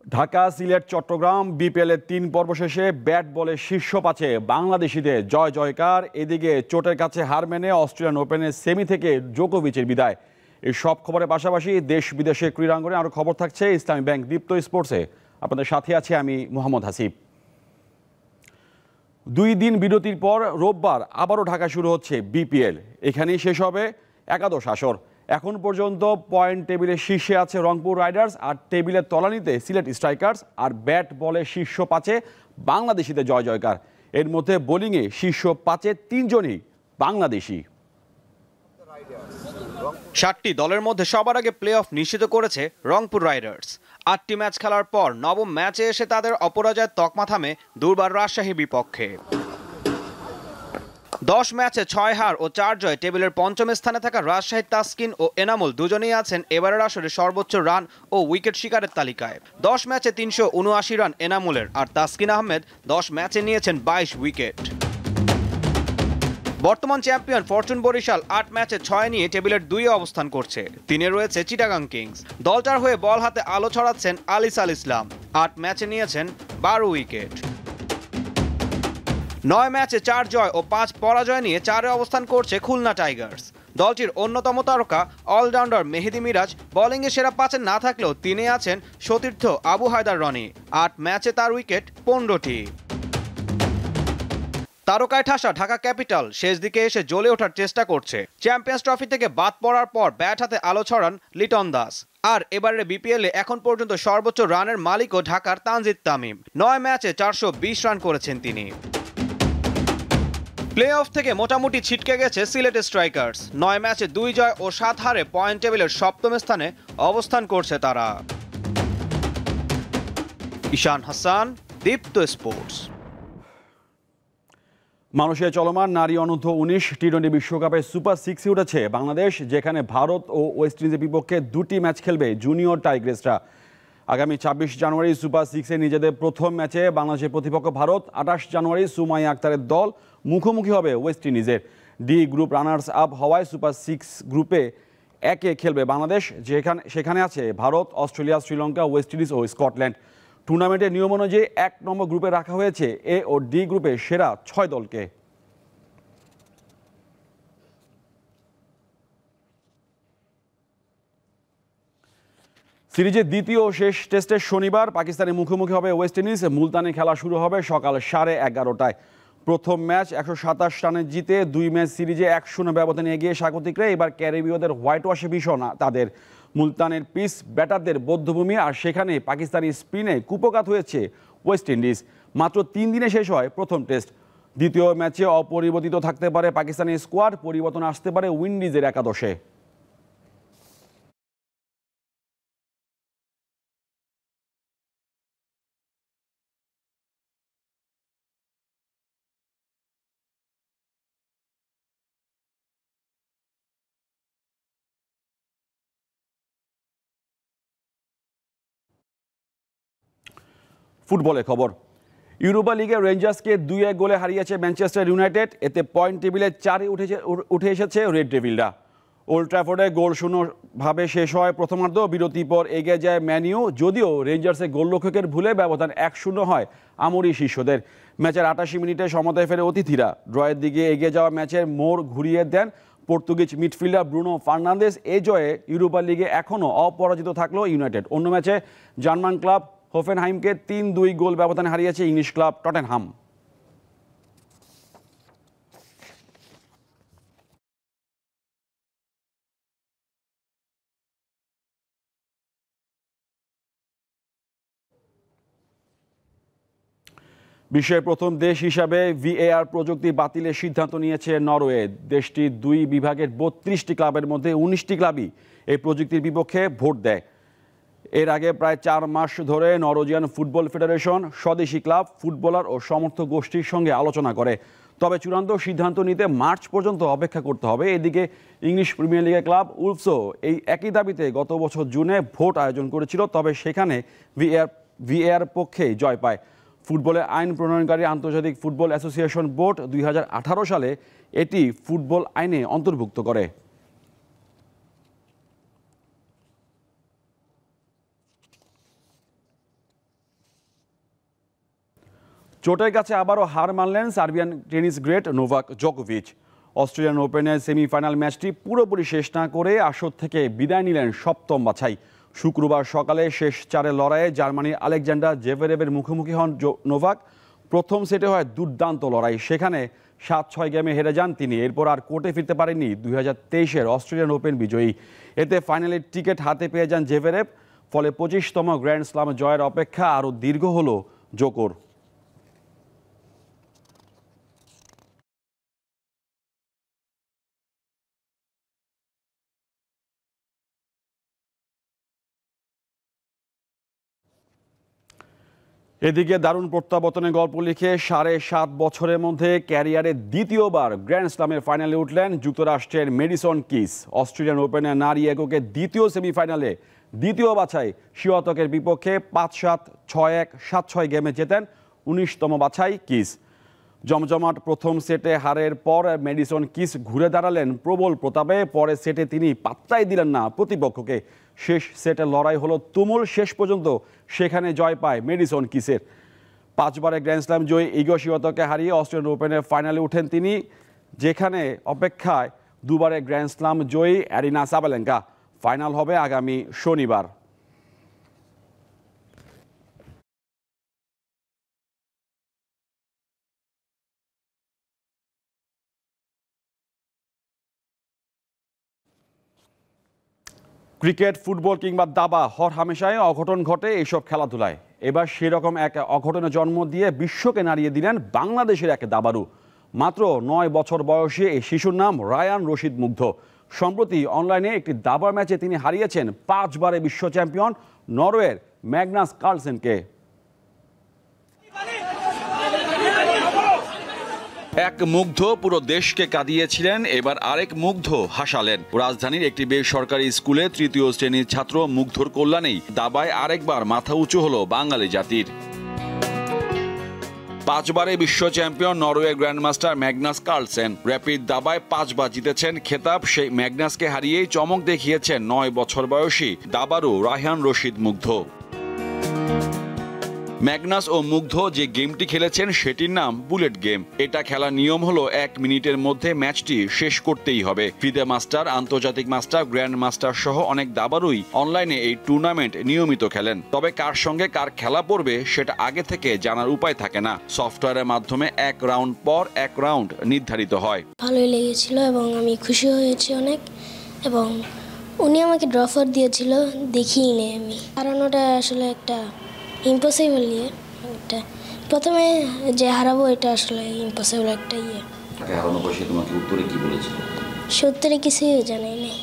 ঢাকা, সিলেট, চট্টগ্রাম বিপিএলের ৩ পর্ব শেষে ব্যাট বলে শীর্ষ পাঁচে বাংলাদেশিদের জয় জয়কার। এদিকে চোটের কাছে হার মেনে অস্ট্রেলিয়ান ওপেনের সেমি থেকে জোকোভিচের বিদায়। এই সব খবরের পাশাপাশি দেশ বিদেশে ক্রীড়াঙ্গনে আরও খবর থাকছে ইসলামী ব্যাংক দীপ্ত স্পোর্টসে। আপনাদের সাথে আছি আমি মোহাম্মদ হাসিব। ২ দিন বিরতির পর রোববার আবারও ঢাকা শুরু হচ্ছে বিপিএল। এখানেই শেষ হবে একাদশ আসর। এখন পর্যন্ত পয়েন্ট টেবিলে শীর্ষে আছে রংপুর রাইডার্স, আর টেবিলের তলানিতে সিলেট স্ট্রাইকার্স। আর ব্যাট বলে শীর্ষ পাঁচে বাংলাদেশিদের জয় জয়কার। এর মধ্যে বোলিংয়ে শীর্ষ পাঁচে ৩ জনই বাংলাদেশি। ৭টি দলের মধ্যে সবার আগে প্লে অফ নিশ্চিত করেছে রংপুর রাইডার্স। ৮টি ম্যাচ খেলার পর নবম ম্যাচে এসে তাদের অপরাজয়ের তকমা থামে দুর্বার রাজশাহী বিপক্ষে। ১০ ম্যাচে ৬ হার ও ৪ জয় টেবিলের পঞ্চম স্থানে থাকা রাজশাহীর তাসকিন ও এনামুল দুজনেই আছেন এবারের আসরে সর্বোচ্চ রান ও উইকেট শিকারের তালিকায়। ১০ ম্যাচে ৩৭৯ রান এনামুলের, আর তাসকিন আহমেদ ১০ ম্যাচে নিয়েছেন ২২ উইকেট। বর্তমান চ্যাম্পিয়ন ফরচুন বরিশাল ৮ ম্যাচে ৬ নিয়ে টেবিলের ২ অবস্থান করছে। ৩-এ রয়েছে চিটাগাং কিংস। দলটার হয়ে বল হাতে আলো ছড়াচ্ছেন আলিস আল ইসলাম। ৮ ম্যাচে নিয়েছেন ১২ উইকেট। ৯ ম্যাচে ৪ জয় ও ৫ পরাজয় নিয়ে ৪-এ অবস্থান করছে খুলনা টাইগার্স। দলটির অন্যতম তারকা অলরাউন্ডার মেহেদী মিরাজ বোলিংয়ে সেরা ৫-এ না থাকলেও তিনি আছেন সতীর্থ আবু হায়দার রনি। ৮ ম্যাচে তার উইকেট ১৫টি। তারকায় ঠাসা ঢাকা ক্যাপিটাল শেষ দিকে এসে জ্বলে ওঠার চেষ্টা করছে। চ্যাম্পিয়ন্স ট্রফি থেকে বাদ পড়ার পর ব্যাট হাতে আলো ছড়ান লিটন দাস। আর এবারের বিপিএলে এখন পর্যন্ত সর্বোচ্চ রানের মালিকও ঢাকার তানজিদ তামিম। ৯ ম্যাচে ৪২০ রান করেছেন তিনি। প্লে অফ থেকে মোটামুটি ছিটকে গেছে সিলেট স্ট্রাইকার্স। ৯ ম্যাচে ২ জয় ও ৭ হারে পয়েন্ট টেবিলের সপ্তম স্থানে অবস্থান করছে তারা। ঈশান হাসান, দীপ্ত স্পোর্টস। মানুষের চলমান নারী অনূর্ধ্ব ১৯ টি-২০ বিশ্বকাপে সুপার 6-এ উঠেছে বাংলাদেশ, যেখানে ভারত ও ওয়েস্ট ইন্ডিজের বিপক্ষে 2টি ম্যাচ খেলবে জুনিয়র টাইগ্রেসরা। আগামী ২৬ জানুয়ারি সুপার 6-এ নিজেদের প্রথম ম্যাচে বাংলাদেশের প্রতিপক্ষ ভারত। ২৮ জানুয়ারি সুমাইয়া আক্তারের দল মুখোমুখি হবে ওয়েস্ট ইন্ডিজের। ডি গ্রুপ রানার্স আপ হওয়ায় সুপার 6 গ্রুপে একে খেলবে বাংলাদেশ, সেখানে আছে Bharat, Australia, Sri Lanka, West Indies ও স্কটল্যান্ড। টুর্নামেন্টের নিয়ম অনুযায়ী ১ নম্বর গ্রুপে রাখা হয়েছে এ ও ডি গ্রুপে সেরা ৬ দলকে। সিরিজের দ্বিতীয় ও শেষ টেস্টের শনিবার পাকিস্তানের মুখোমুখি হবে ওয়েস্ট ইন্ডিজ। মুলতানে খেলা শুরু হবে সকাল 11:30টায়। প্রথম ম্যাচ ১২৭ রানে জিতে ২ ম্যাচ সিরিজে ১-০ ব্যবধানে এগিয়ে স্বাগতিকরা। এবার ক্যারিবীয়দের হোয়াইট ওয়াশে ভীষণ তাদের। মুলতানের পিচ ব্যাটারদের বধ্যভূমি, আর সেখানে পাকিস্তানি স্পিনে কুপোকাত হয়েছে ওয়েস্ট ইন্ডিজ। মাত্র ৩ দিনে শেষ হয় প্রথম টেস্ট। দ্বিতীয় ম্যাচে অপরিবর্তিত থাকতে পারে পাকিস্তানি স্কোয়াড, পরিবর্তন আসতে পারে উইন্ডিজের একাদশে। ফুটবলের খবর। ইউরোপা লিগে রেঞ্জার্সকে ২-১ গোলে হারিয়েছে ম্যানচেস্টার ইউনাইটেড। এতে পয়েন্ট টেবিলে ৪-এ উঠে এসেছে রেড ডেভিলরা। ওল্ড ট্র্যাফোর্ডে গোল শূন্যভাবে শেষ হয় প্রথমার্ধ। বিরতির পর এগিয়ে যায় ম্যান ইউ, যদিও রেঞ্জার্সের গোলরক্ষকের ভুলে ব্যবধান ১-০ হয় আমরি শিষ্যদের। ম্যাচের ৮৮ মিনিটে সমতায় ফেরে অতিথিরা। ড্রয়ের দিকে এগিয়ে যাওয়া ম্যাচের মোড় ঘুরিয়ে দেন পর্তুগিজ মিডফিল্ডার ব্রুনো ফার্নান্দেজ। এই জয়ে ইউরোপা লিগে এখনও অপরাজিত থাকলো ইউনাইটেড। অন্য ম্যাচে জার্মান ক্লাব হোফেনহাইমকে ৩-২ গোল ব্যবধানে হারিয়েছে ইংলিশ ক্লাব টটেনহাম। বিশ্বের প্রথম দেশ হিসাবে ভিএআর প্রযুক্তি বাতিলের সিদ্ধান্ত নিয়েছে নরওয়ে। দেশটির ২ বিভাগের ৩২টি ক্লাবের মধ্যে ১৯টি ক্লাবই এই প্রযুক্তির বিপক্ষে ভোট দেয়। এর আগে প্রায় ৪ মাস ধরে নরওয়েজিয়ান ফুটবল ফেডারেশন স্বদেশি ক্লাব, ফুটবলার ও সমর্থক গোষ্ঠীর সঙ্গে আলোচনা করে। তবে চূড়ান্ত সিদ্ধান্ত নিতে মার্চ পর্যন্ত অপেক্ষা করতে হবে। এদিকে ইংলিশ প্রিমিয়ার লিগের ক্লাব উলফসও এই একই দাবিতে গত বছর জুনে ভোট আয়োজন করেছিল, তবে সেখানে ভিএআর পক্ষেই জয় পায়। ফুটবলে আইন প্রণয়নকারী আন্তর্জাতিক ফুটবল অ্যাসোসিয়েশন বোর্ড ২০১৮ সালে এটি ফুটবল আইনে অন্তর্ভুক্ত করে। চোটের কাছে আবারও হার মানলেন সার্বিয়ান টেনিস গ্রেট নোভাক জোকোভিচ। অস্ট্রেলিয়ান ওপেনের সেমিফাইনাল ম্যাচটি পুরোপুরি শেষ না করে আসর থেকে বিদায় নিলেন সপ্তম বাছাই। শুক্রবার সকালে শেষ চারের লড়াইয়ে জার্মানির আলেকজান্ডার জেভেরেভের মুখোমুখি হন নোভাক। প্রথম সেটে হয় দুর্দান্ত লড়াই, সেখানে 7-6 গেমে হেরে যান তিনি। এরপর আর কোর্টে ফিরতে পারেননি 2023-এর অস্ট্রেলিয়ান ওপেন বিজয়ী। এতে ফাইনালের টিকিট হাতে পেয়ে যান জেভেরেভ। ফলে 25তম গ্র্যান্ড স্লাম জয়ের অপেক্ষা আরও দীর্ঘ হল জোকোর। এদিকে দারুণ প্রত্যাবর্তনের গল্প লিখে 7.5 বছরের মধ্যে ক্যারিয়ারে দ্বিতীয়বার গ্র্যান্ড স্লামের ফাইনালে উঠলেন যুক্তরাষ্ট্রের মেডিসন কিস। অস্ট্রেলিয়ান ওপেনের নারী এককে দ্বিতীয় সেমিফাইনালে দ্বিতীয় বাছাই শিওতকের বিপক্ষে 5-7, 6-1, 7-6 গেমে জেতেন 19তম বাছাই কিস। জমজমাট প্রথম সেটে হারের পর মেডিসন কিস ঘুরে দাঁড়ালেন প্রবল প্রতাপে। পরের সেটে তিনি পাত্তাই দিলেন না প্রতিপক্ষকে। শেষ সেটে লড়াই হলো তুমুল, শেষ পর্যন্ত সেখানে জয় পায় মেডিসন কিসের। 5বারের গ্র্যান্ড স্ল্যাম জয়ী ইগো শিওতকে হারিয়ে অস্ট্রেলিয়ান ওপেনের ফাইনালে উঠেন তিনি, যেখানে অপেক্ষায় 2বারের গ্র্যান্ড স্ল্যাম জয়ী অ্যারিনা সাবালেঙ্কা। ফাইনাল হবে আগামী শনিবার। ক্রিকেট, ফুটবল কিংবা দাবা হর হামেশাই অঘটন ঘটে এইসব খেলাধুলায়। এবার সেরকম এক অঘটনের জন্ম দিয়ে বিশ্বকে নাড়িয়ে দিলেন বাংলাদেশের এক দাবাড়ু। মাত্র 9 বছর বয়সী এই শিশুর নাম রায়ান রশিদ মুগ্ধ। সম্প্রতি অনলাইনে একটি দাবার ম্যাচে তিনি হারিয়েছেন 5বারের বিশ্ব চ্যাম্পিয়ন নরওয়ের ম্যাগনাস কার্লসেনকে। এক মুগ্ধ পুরো দেশকে কাঁদিয়েছিলেন, এবার আরেক মুগ্ধ হাসালেন। রাজধানীর একটি বেসরকারি স্কুলে 3য় শ্রেণীর ছাত্র মুগ্ধর কল্যাণেই দাবায় আরেকবার মাথা উঁচু হলো বাঙালি জাতির। 5বারের বিশ্ব champion Norway grandmaster Magnus Carlsen rapid দাবায় 5বার জিতেছেন খেতাব। সেই ম্যাগনাসকে হারিয়েই চমক দেখিয়েছেন 9 বছর বয়সী দাবাড়ু রায়ান রশিদ মুগ্ধ। ম্যাগনাস ও মুগ্ধ যে গেমটি খেলেছেন সেটির নাম বুলেট গেম। এটা খেলার নিয়ম হলো 1 মিনিটের মধ্যে ম্যাচটি শেষ করতেই হবে। ফিদে মাস্টার, আন্তর্জাতিক মাস্টার, গ্র্যান্ড মাস্টার সহ অনেক দাবাড়ুই অনলাইনে এই টুর্নামেন্ট নিয়মিত খেলেন। তবে কার সঙ্গে কার খেলা পড়বে সেটা আগে থেকে জানার উপায় থাকে না। সফটওয়্যারের মাধ্যমে 1 রাউন্ড পর 1 রাউন্ড নির্ধারিত হয়। ভালোই লেগেছিল এবং আমি খুশি হয়েছি অনেক, এবং উনি আমাকে ড্রফার দিয়েছিল, দেখিই নেই আমি। হারানোটা আসলে একটা ইম্পসিবল এটা প্রথমে যে হারাবো এটা আসলে ইম্পসিবল একটা তাকে হারানোর পর সে তোমাকে উত্তরে কি বলেছিল? সে উত্তরে কিছুই জানাই নাই,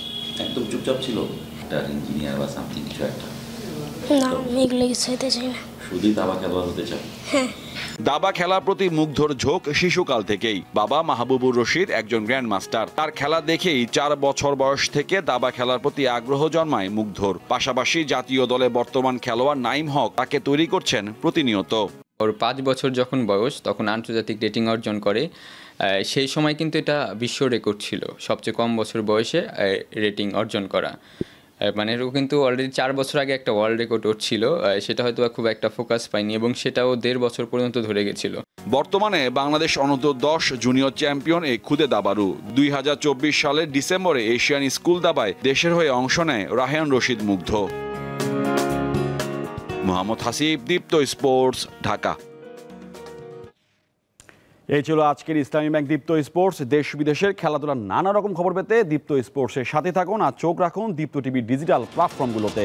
একদম চুপচাপ ছিল। একটা ইঞ্জিনিয়ার বা সামথিং কিছু একটা? না, আমি এগুলো কিছু হতে চাই না। শুধুই দাবা খেলোয়াড় হতে চাই? হ্যাঁ। দাবা খেলার প্রতি মুগ্ধর ঝোঁক শিশুকাল থেকেই। বাবা মাহবুবুর রশিদ একজন গ্র্যান্ড মাস্টার। তার খেলা দেখেই 4 বছর বয়স থেকে দাবা খেলার প্রতি আগ্রহ জন্মায় মুগ্ধর। পাশাপাশি জাতীয় দলে বর্তমান খেলোয়াড় নাইম হক তাকে তৈরি করছেন প্রতিনিয়ত। ওর 5 বছর যখন বয়স তখন আন্তর্জাতিক রেটিং অর্জন করে। সেই সময় কিন্তু এটা বিশ্ব রেকর্ড ছিল, সবচেয়ে কম বছর বয়সে রেটিং অর্জন করা। মানে ও কিন্তু অলরেডি 4 বছর আগে একটা ওয়ার্ল্ড রেকর্ড ওর ছিল, সেটা হয়তো খুব একটা ফোকাস পায়নি এবং সেটাও 1.5 বছর পর্যন্ত ধরে গেছিল। বর্তমানে বাংলাদেশ অনূর্ধ্ব-10 জুনিয়র চ্যাম্পিয়ন এই খুদে দাবাড়ু। 2024 সালের ডিসেম্বরে এশিয়ান স্কুল দাবায় দেশের হয়ে অংশ নেয় রায়ান রশিদ মুগ্ধ। মোহাম্মদ হাসিব, দীপ্ত স্পোর্টস, ঢাকা। এই ছিল আজকের ইসলামী ব্যাংক দীপ্ত স্পোর্টস। দেশ বিদেশের খেলাধুলার নানা রকম খবর পেতে দীপ্ত স্পোর্টসের সাথে থাকুন আর চোখ রাখুন দীপ্ত টিভির ডিজিটাল প্ল্যাটফর্মগুলোতে।